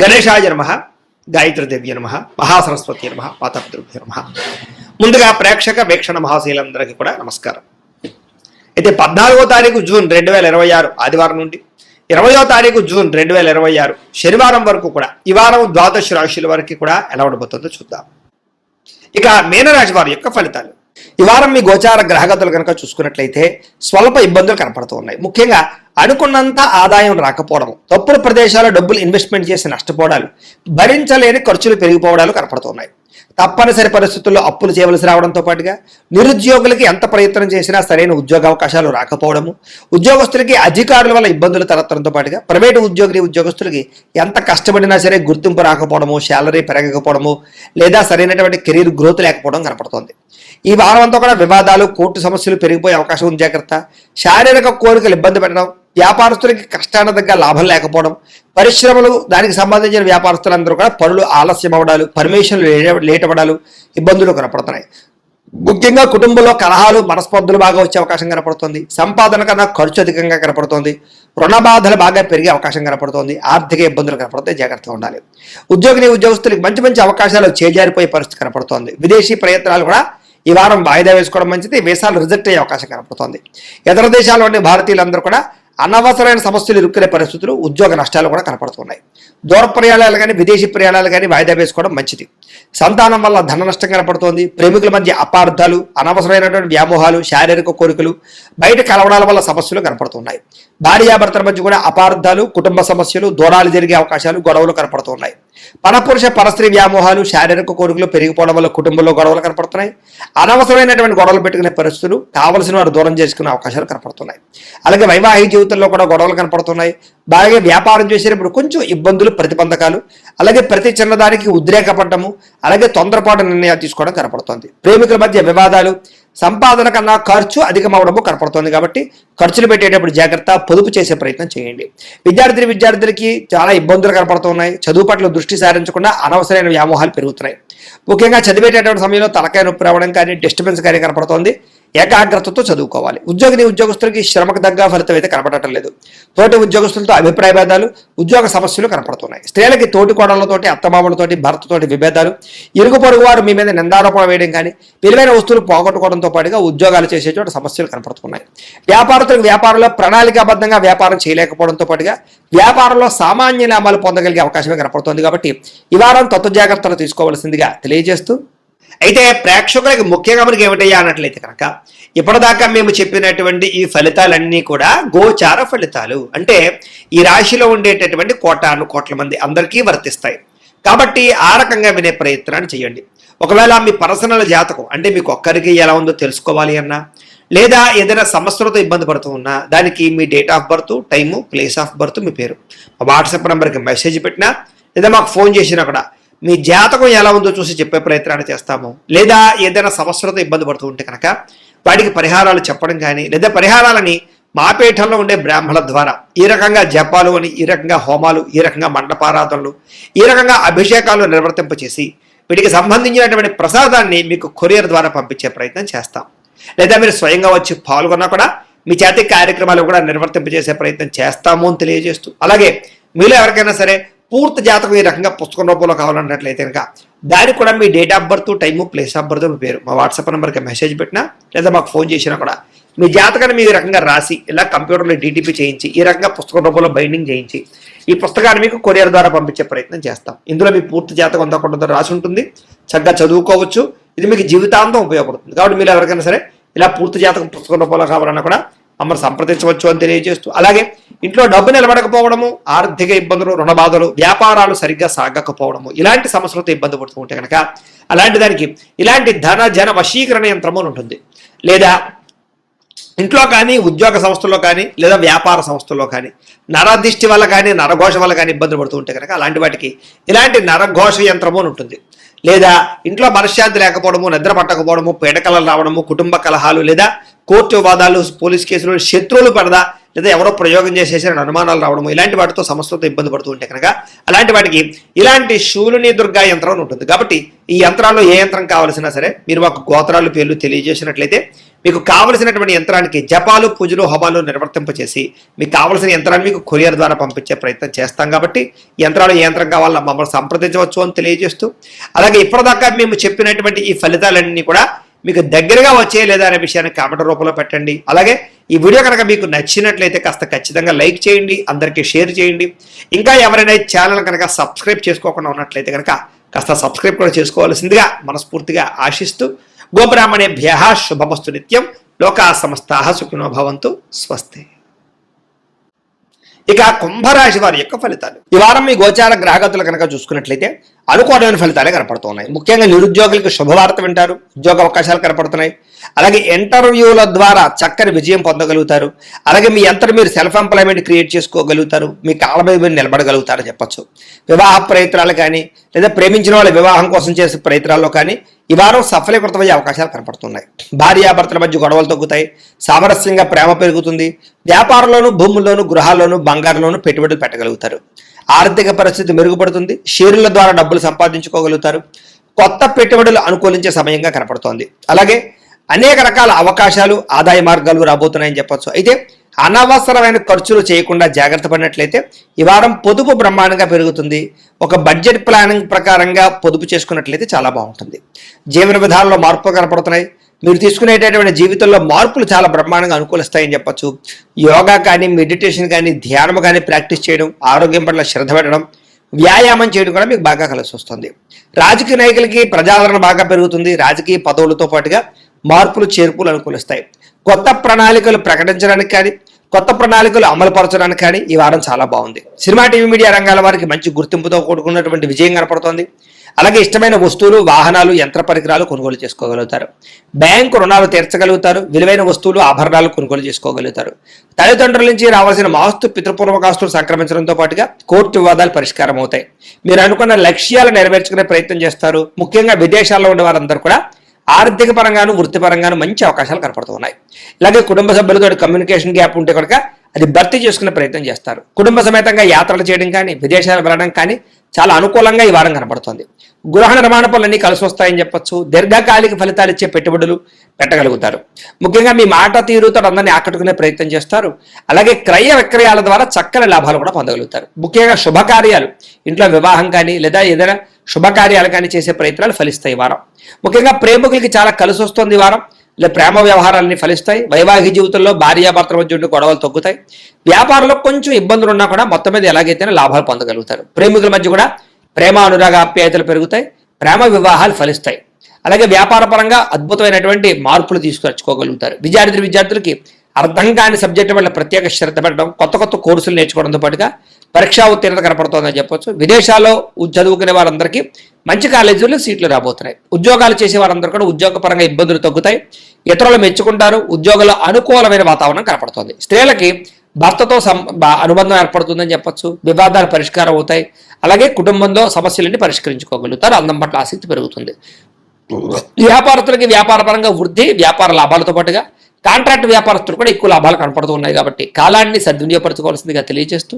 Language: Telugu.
గణేశాయ నమః, గాయత్రీదేవ్య నమః, మహాసరస్వతి నమః, పాతపితృభ్యో నమః. ముందుగా ప్రేక్షక వీక్షణ మహాశీలందరికీ కూడా నమస్కారం. అయితే 14వ తారీఖు జూన్ 2026 ఆదివారం నుండి 20వ తారీఖు జూన్ 2026 శనివారం వరకు కూడా ఈ వారం ద్వాదశ రాశుల వరకు కూడా ఎలా ఉండబోతుందో చూద్దాం. ఇక మీనరాశి వారి యొక్క ఫలితాలు. ఈ వారం మీ గోచార గ్రహగతులు కనుక చూసుకున్నట్లయితే స్వల్ప ఇబ్బందులు కనపడుతూ ఉన్నాయి. ముఖ్యంగా అనుకున్నంత ఆదాయం రాకపోవడం, తప్పుడు ప్రదేశాల్లో డబ్బులు ఇన్వెస్ట్మెంట్ చేసి నష్టపోవడాలు, భరించలేని ఖర్చులు పెరిగిపోవడాలు కనపడుతున్నాయి. తప్పనిసరి పరిస్థితుల్లో అప్పులు చేయవలసి రావడంతో పాటుగా నిరుద్యోగులకి ఎంత ప్రయత్నం చేసినా సరైన ఉద్యోగ అవకాశాలు రాకపోవడము, ఉద్యోగస్తులకి అధికారుల వల్ల ఇబ్బందులు తలెత్తడంతో పాటుగా ప్రైవేటు ఉద్యోగస్తులకి ఎంత కష్టపడినా సరే గుర్తింపు రాకపోవడము, శాలరీ పెరగకపోవడము, లేదా సరైనటువంటి కెరీర్ గ్రోత్ లేకపోవడం కనపడుతోంది. ఈ వారం అంతా కూడా వివాదాలు, కోర్టు సమస్యలు పెరిగిపోయే అవకాశం ఉంది. జాగ్రత్త. శారీరక కోరికలు ఇబ్బంది పెట్టడం, వ్యాపారస్తులకి కష్టాన దగ్గర లాభం లేకపోవడం, పరిశ్రమలు దానికి సంబంధించిన వ్యాపారస్తులందరూ కూడా పనులు ఆలస్యం అవ్వడాలు, పర్మిషన్లు లేట్ అవ్వడాలు, ఇబ్బందులు కనపడుతున్నాయి. ముఖ్యంగా కుటుంబంలో కలహాలు, మనస్పర్ధలు బాగా వచ్చే అవకాశం కనపడుతుంది. సంపాదన కన్నా ఖర్చు అధికంగా కనపడుతోంది. రుణ బాధలు బాగా పెరిగే అవకాశం కనపడుతోంది. ఆర్థిక ఇబ్బందులు కనపడతాయి. జాగ్రత్తగా ఉండాలి. ఉద్యోగస్తులకి మంచి మంచి అవకాశాలు చేజారిపోయే పరిస్థితి కనపడుతోంది. విదేశీ ప్రయత్నాలు కూడా ఈ వారం వాయిదా వేసుకోవడం మంచిది. వీసాలు రిజెక్ట్ అయ్యే అవకాశం కనపడుతోంది. ఇతర దేశాల్లోని భారతీయులందరూ కూడా అనవసరమైన సమస్యలు ఇరుక్కునే పరిస్థితులు, ఉద్యోగ నష్టాలు కూడా కనపడుతున్నాయి. దూర ప్రయాణాలు కానీ విదేశీ ప్రయాణాలు కానీ వాయిదా వేసుకోవడం మంచిది. సంతానం వల్ల ధన నష్టం కనపడుతోంది. ప్రేమికుల మధ్య అపార్థాలు, అనవసరమైనటువంటి వ్యామోహాలు, శారీరక కోరికలు, బయట కలవడాల వల్ల సమస్యలు కనపడుతున్నాయి. భార్యాభర్తల మధ్య కూడా అపార్థాలు, కుటుంబ సమస్యలు, దూరాలు జరిగే అవకాశాలు, గొడవలు కనపడుతున్నాయి. పరపురుష పరస్త్రీ వ్యామోహాలు, శారీరక కోరికలు పెరిగిపోవడం వల్ల కుటుంబంలో గొడవలు కనపడుతున్నాయి. అనవసరమైనటువంటి గొడవలు పెట్టుకునే పరిస్థితులు, కావలసిన వారు దూరం చేసుకునే అవకాశాలు కనపడుతున్నాయి. అలాగే వైవాహిక జీవితంలో కూడా గొడవలు కనపడుతున్నాయి. బాగా వ్యాపారం చేసేటప్పుడు కొంచెం ఇబ్బందులు, ప్రతిబంధకాలు, అలాగే ప్రతి చిన్నదానికి ఉద్రేకపడము, అలాగే తొందరపాటు నిర్ణయాలు తీసుకోవడం కనపడుతుంది. ప్రేమికుల మధ్య వివాదాలు, సంపాదన కన్నా ఖర్చు అధికమవడము కనపడుతుంది. కాబట్టి ఖర్చులు పెట్టేటప్పుడు జాగ్రత్త, పొదుపు చేసే ప్రయత్నం చేయండి. విద్యార్థులకి చాలా ఇబ్బందులు కనపడుతున్నాయి. చదువు పట్ల దృష్టి సారించకుండా అనవసరమైన వ్యామోహాలు పెరుగుతున్నాయి. ముఖ్యంగా చదివేటటువంటి సమయంలో తలకాయ నొప్పి రావడం కానీ, డిస్టర్బెన్స్ కానీ కనపడుతోంది. ఏకాగ్రతతో చదువుకోవాలి. ఉద్యోగస్తులకి శ్రమకు తగ్గ ఫలితం అయితే కనపడటం లేదు. తోటి ఉద్యోగస్తులతో అభిప్రాయ భేదాలు, ఉద్యోగ సమస్యలు కనపడుతున్నాయి. స్త్రీలకి తోటి కోడళ్లతోటి, అత్తమామలతోటి, భర్తతోటి విభేదాలు, ఇరుగు పొరుగు వారు మీ మీద నిందారోపణ వేయడం కానీ, విలువైన వస్తువులు పోగొట్టుకోవడంతో పాటుగా ఉద్యోగాలు చేసే చోట సమస్యలు కనపడుతున్నాయి. వ్యాపారంలో ప్రణాళికాబద్ధంగా వ్యాపారం చేయలేకపోవడంతో పాటుగా వ్యాపారంలో సామాన్య లాభాలు పొందగలిగే అవకాశమే కనపడుతోంది. కాబట్టి ఈ వారం తత్వ జాగ్రత్తలు తీసుకోవాల్సిందిగా తెలియజేస్తూ, అయితే ప్రేక్షకులకి ముఖ్యంగా మనకి ఏమిటయ్యా అన్నట్లయితే కనుక ఇప్పటిదాకా మేము చెప్పినటువంటి ఈ ఫలితాలన్నీ కూడా గోచార ఫలితాలు. అంటే ఈ రాశిలో ఉండేటటువంటి కోట్ల మంది అందరికీ వర్తిస్తాయి. కాబట్టి ఆ రకంగా వినే ప్రయత్నాన్ని చేయండి. ఒకవేళ మీ పర్సనల్ జాతకం అంటే మీకు ఒక్కరికి ఎలా ఉందో తెలుసుకోవాలి అన్నా, లేదా ఏదైనా సమస్యలతో ఇబ్బంది పడుతూ ఉన్నా, దానికి మీ date of birth, time, place of birth, మీ పేరు మా వాట్సాప్ నెంబర్కి మెసేజ్ పెట్టినా, లేదా మాకు ఫోన్ చేసినా కూడా మీ జాతకం ఎలా ఉందో చూసి చెప్పే ప్రయత్నాన్ని చేస్తాము. లేదా ఏదైనా సమస్యలతో ఇబ్బంది పడుతూ ఉంటే కనుక వాటికి పరిహారాలు చెప్పడం కానీ, లేదా పరిహారాలని మా పీఠంలో ఉండే బ్రాహ్మణుల ద్వారా ఈ రకంగా జపాలు అని, ఈ రకంగా హోమాలు, ఈ రకంగా మండపారాధనలు, ఈ రకంగా అభిషేకాలు నిర్వర్తింపచేసి వీటికి సంబంధించినటువంటి ప్రసాదాన్ని మీకు కొరియర్ ద్వారా పంపించే ప్రయత్నం చేస్తాం. లేదా మీరు స్వయంగా వచ్చి పాల్గొన్నా కూడా మీ చేతి కార్యక్రమాలు కూడా నిర్వర్తింపజేసే ప్రయత్నం చేస్తాము అని తెలియజేస్తూ, అలాగే మీలో ఎవరికైనా సరే పూర్తి జాతకం ఈ రకంగా పుస్తకం రూపంలో కావాలన్నట్లయితే కనుక దానికి కూడా మీ date of birth, time, place of birth, మీ పేరు మా వాట్సాప్ నెంబర్కి మెసేజ్ పెట్టినా, లేదా మాకు ఫోన్ చేసినా కూడా మీ జాతకాన్ని మీ రకంగా రాసి ఇలా కంప్యూటర్లో డీటీపీ చేయించి ఈ రకంగా పుస్తకం రూపంలో బైండింగ్ చేయించి ఈ పుస్తకాన్ని మీకు కొరియర్ ద్వారా పంపించే ప్రయత్నం చేస్తాం. ఇందులో మీ పూర్తి జాతకం అంతా కూడా రాసి ఉంటుంది. చక్కగా చదువుకోవచ్చు. ఇది మీకు జీవితాంతం ఉపయోగపడుతుంది. కాబట్టి మీరు ఎవరికైనా సరే ఇలా పూర్తి జాతకం పుస్తకం రూపంలో కావాలన్నా కూడా మమ్మల్ని సంప్రదించవచ్చు అని తెలియజేస్తూ, అలాగే ఇంట్లో డబ్బు నిలబడకపోవడము, ఆర్థిక ఇబ్బందులు, రుణ బాధలు, వ్యాపారాలు సరిగ్గా సాగకపోవడము, ఇలాంటి సమస్యలతో ఇబ్బంది పడుతూ ఉంటే కనుక అలాంటి దానికి ఇలాంటి జన వశీకరణ యంత్రము ఉంటుంది. లేదా ఇంట్లో కానీ, ఉద్యోగ సంస్థల్లో కానీ, లేదా వ్యాపార సంస్థల్లో కానీ నరదిష్టి వల్ల కానీ, నరఘోష వల్ల కానీ ఇబ్బందులు పడుతూ ఉంటే కనుక అలాంటి వాటికి ఇలాంటి నరఘోష యంత్రము ఉంటుంది. లేదా ఇంట్లో మనశ్శాంతి లేకపోవడము, నిద్ర పట్టకపోవడము, పీడకలలు రావడము, కుటుంబ కలహాలు, లేదా కోర్టు వివాదాలు, పోలీస్ కేసులు, శత్రువులు పడదా, లేదా ఎవరో ప్రయోగం చేసేసారని అనుమానాలు రావడము ఇలాంటి వాటితో సమస్యలతో ఇబ్బంది పడుతూ ఉంటే కనుక అలాంటి వాటికి ఇలాంటి శూలిని దుర్గా యంత్రం ఉంటుంది. కాబట్టి ఈ యంత్రాల్లో ఏ యంత్రం కావాల్సినా సరే మీరు మాకు గోత్రాలు పేర్లు తెలియజేసినట్లయితే మీకు కావలసినటువంటి యంత్రానికి జపాలు పూజలు హోమాలు నిర్వర్తింపచేసి మీకు కావలసిన యంత్రాన్ని మీకు కొరియర్ ద్వారా పంపించే ప్రయత్నం చేస్తాం. కాబట్టి యంత్రాలు ఏ యంత్రం కావాలో మమ్మల్ని సంప్రదించవచ్చు అని తెలియజేస్తూ, అలాగే ఇప్పటిదాకా మేము చెప్పినటువంటి ఈ ఫలితాలన్నీ కూడా మీకు దగ్గరగా వచ్చే లేదా అనే విషయాన్ని కామెంట్ రూపంలో పెట్టండి. అలాగే ఈ వీడియో కనుక మీకు నచ్చినట్లయితే కాస్త ఖచ్చితంగా లైక్ చేయండి, అందరికీ షేర్ చేయండి. ఇంకా ఎవరైనా ఛానల్ కనుక సబ్స్క్రైబ్ చేసుకోకుండా ఉన్నట్లయితే కనుక కాస్త సబ్స్క్రైబ్ కూడా చేసుకోవాల్సిందిగా మనస్ఫూర్తిగా ఆశిస్తూ, గోబ్రాహ్మణేభ్యః శుభమస్తు నిత్యం, లోకా సమస్తాః సుఖినో భవంతు, స్వస్తి. ఇక కుంభరాశి వారి యొక్క ఫలితాలు. ఈ వారం మీ గోచార గ్రహగతులు కనుక చూసుకున్నట్లయితే అనుకూలమైన ఫలితాలే కనపడుతున్నాయి. ముఖ్యంగా నిరుద్యోగులకు శుభవార్త వింటారు, ఉద్యోగ అవకాశాలు కనపడుతున్నాయి. అలాగే ఇంటర్వ్యూల ద్వారా చక్కని విజయం పొందగలుగుతారు. అలాగే మీ అంతటా మీరు సెల్ఫ్ ఎంప్లాయ్మెంట్ క్రియేట్ చేసుకోగలుగుతారు, మీ కాళ్ళ మీద మీరు నిలబడగలుగుతారని చెప్పచ్చు. వివాహ ప్రయత్నాలు కానీ లేదా ప్రేమించిన వాళ్ళ వివాహం కోసం చేసే ప్రయత్నాల్లో కానీ ఈ వారం సఫలీకృతమయ్యే అవకాశాలు కనపడుతున్నాయి. భార్యాభర్తల మధ్య గొడవలు తగ్గుతాయి, సామరస్యంగా ప్రేమ పెరుగుతుంది. వ్యాపారంలోనూ భూముల్లోనూ గృహాల్లోనూ బంగారంలోనూ పెట్టుబడులు పెట్టగలుగుతారు. ఆర్థిక పరిస్థితి మెరుగుపడుతుంది, షేర్ల ద్వారా డబ్బులు సంపాదించుకోగలుగుతారు. కొత్త పెట్టుబడులు అనుకూలించే సమయంగా కనపడుతోంది. అలాగే అనేక రకాల అవకాశాలు ఆదాయ మార్గాలు రాబోతున్నాయని చెప్పచ్చు. అయితే అనవసరమైన ఖర్చులు చేయకుండా జాగ్రత్త పడినట్లయితే ఈ వారం పొదుపు బ్రహ్మాండంగా పెరుగుతుంది. ఒక బడ్జెట్ ప్లానింగ్ ప్రకారంగా పొదుపు చేసుకున్నట్లయితే చాలా బాగుంటుంది. జీవన విధానంలో మార్పులు కనపడుతున్నాయి. మీరు తీసుకునేటటువంటి జీవితంలో మార్పులు చాలా బ్రహ్మాండంగా అనుకూలిస్తాయని చెప్పచ్చు. యోగా కానీ మెడిటేషన్ కానీ ధ్యానం కానీ ప్రాక్టీస్ చేయడం, ఆరోగ్యం పట్ల శ్రద్ధ పెట్టడం, వ్యాయామం చేయడం కూడా మీకు బాగా కలిసి వస్తుంది. రాజకీయ నాయకులకి ప్రజాదరణ బాగా పెరుగుతుంది. రాజకీయ పదవులతో పాటుగా మార్పులు చేర్పులు అనుకూలిస్తాయి. కొత్త ప్రణాళికలు ప్రకటించడానికి కానీ కొత్త ప్రణాళికలు అమలుపరచడానికి కానీ ఈ వారం చాలా బాగుంది. సినిమా టీవీ మీడియా రంగాల వారికి మంచి గుర్తింపుతో కూడుకున్నటువంటి విజయం కనపడుతోంది. అలాగే ఇష్టమైన వస్తువులు, వాహనాలు, యంత్ర పరికరాలు కొనుగోలు చేసుకోగలుగుతారు. బ్యాంకు రుణాలు తీర్చగలుగుతారు. విలువైన వస్తువులు, ఆభరణాలు కొనుగోలు చేసుకోగలుగుతారు. తల్లిదండ్రుల నుంచి రావాల్సిన ఆస్తు పితృపూర్వకాస్తులు సంక్రమించడంతో పాటుగా కోర్టు వివాదాలు పరిష్కారం అవుతాయి. మీరు అనుకున్న లక్ష్యాలు నెరవేర్చుకునే ప్రయత్నం చేస్తారు. ముఖ్యంగా విదేశాల్లో ఉండే వారందరూ కూడా ఆర్థిక పరంగాను వృత్తిపరంగాను మంచి అవకాశాలు కనపడుతున్నాయి. ఇలాగే కుటుంబ సభ్యులతో కమ్యూనికేషన్ గ్యాప్ ఉంటే కనుక అది భర్తీ చేసుకునే ప్రయత్నం చేస్తారు. కుటుంబ సమేతంగా యాత్రలు చేయడం కానీ విదేశాలు వెళ్ళడం కానీ చాలా అనుకూలంగా ఈ వారం కనపడుతుంది. గృహ నిర్మాణ పనులన్నీ కలిసి వస్తాయని చెప్పొచ్చు. దీర్ఘకాలిక ఫలితాలు ఇచ్చే పెట్టుబడులు పెట్టగలుగుతారు. ముఖ్యంగా మీ మాట తీరుతో అందరినీ ఆకట్టుకునే ప్రయత్నం చేస్తారు. అలాగే క్రయ విక్రయాల ద్వారా చక్కని లాభాలు కూడా పొందగలుగుతారు. ముఖ్యంగా శుభకార్యాలు, ఇంట్లో వివాహం కానీ లేదా ఏదైనా శుభకార్యాలు కానీ చేసే ప్రయత్నాలు ఫలిస్తాయి ఈ వారం. ముఖ్యంగా ప్రేమికులకి చాలా కలిసి వస్తుంది ఈ వారం. ఇలా ప్రేమ వ్యవహారాలన్నీ ఫలిస్తాయి. వైవాహిక జీవితంలో భార్యాభర్తల మధ్య ఉండే గొడవలు తగ్గుతాయి. వ్యాపారంలో కొంచెం ఇబ్బందులు ఉన్నా కూడా మొత్తం మీద ఎలాగైతేనే లాభాలు పొందగలుగుతారు. ప్రేమికుల మధ్య కూడా ప్రేమ అనురాగ ఆప్యాయతలు పెరుగుతాయి. ప్రేమ వివాహాలు ఫలిస్తాయి. అలాగే వ్యాపార పరంగా అద్భుతమైనటువంటి మార్పులు తీసుకొచ్చుకోగలుగుతారు. విద్యార్థులకి అర్థం కాని సబ్జెక్టు వల్ల ప్రత్యేక శ్రద్ధ పెట్టడం, కొత్త కొత్త కోర్సులు నేర్చుకోవడంతో పాటుగా పరీక్షా ఉత్తీర్ణత కనపడుతోందని చెప్పొచ్చు. విదేశాల్లో చదువుకునే వారందరికీ మంచి కాలేజీల్లో సీట్లు రాబోతున్నాయి. ఉద్యోగాలు చేసే వారందరూ కూడా ఉద్యోగపరంగా ఇబ్బందులు తగ్గుతాయి. ఇతరులు మెచ్చుకుంటారు. ఉద్యోగంలో అనుకూలమైన వాతావరణం కనపడుతోంది. స్త్రీలకి భర్తతో అనుబంధం ఏర్పడుతుందని చెప్పొచ్చు. వివాదాలు పరిష్కారం అవుతాయి. అలాగే కుటుంబంలో సమస్యలన్నీ పరిష్కరించుకోగలుగుతారు. అందం పట్ల ఆసక్తి పెరుగుతుంది. వ్యాపారస్తులకి వ్యాపార పరంగా వృద్ధి, వ్యాపార లాభాలతో పాటుగా కాంట్రాక్ట్ వ్యాపారస్తులు కూడా ఎక్కువ లాభాలు కనపడుతూ ఉన్నాయి. కాబట్టి కాలాన్ని సద్వినియోగపరచుకోవాల్సిందిగా తెలియజేస్తూ